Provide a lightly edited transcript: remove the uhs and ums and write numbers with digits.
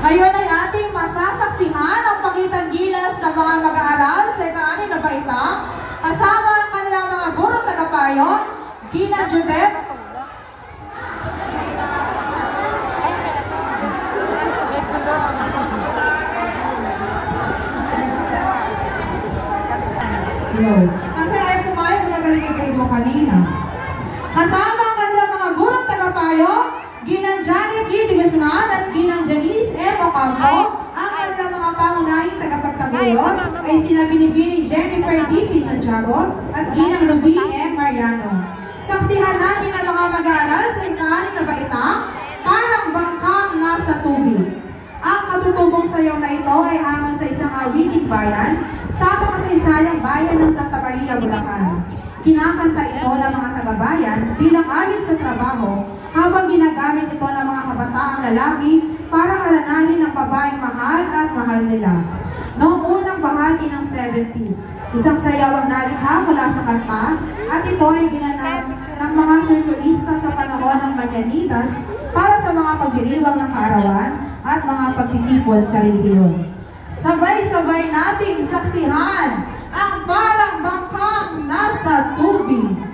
Ngayon ay ating masasaksihan ang pakitang gilas ng mga mag-aaral sa ika-6 na baitang kasama ang kanilang mga guro tagapayo, Gina Jubet, kasi ayaw pumayag na galing yung grade mo kanina. Kasama ang kanilang mga guro tagapayo, Ginang Janet E. de Guzman at Ginang Janice M. Ocampo. Ang kanilang mga pangunahing tagapagtaguyod ay sina Binibini Jennifer D. P. Santiago at Ginang Ruby M. Mariano. Saksihan natin ang mga mag-aaral sa ika-6 na baitang Parang Bangkang Nasa Tubig. Ang katutubong sayaw na ito ay hamon sa isang awiting bayan sa makasaysayang bayan ng Santa Maria, Bulacan. Kinakanta ito ng mga taga-bayan bilang awit sa trabaho habang ginagamit ito ng mga kabataang lalaki para halanahin ang babaeng mahal at mahal nila. Noong unang bahagi ng 70s, isang sayaw ang nalikha mula sa kanta at ito ay ginanap ng mga sirkulista sa panahon ng Mañanitas para sa mga pagdiriwang ng kaarawan at mga pagtitipon sa relihiyon. Sabay-sabay nating saksihan ang Parang Bangkang Nasa Tubig.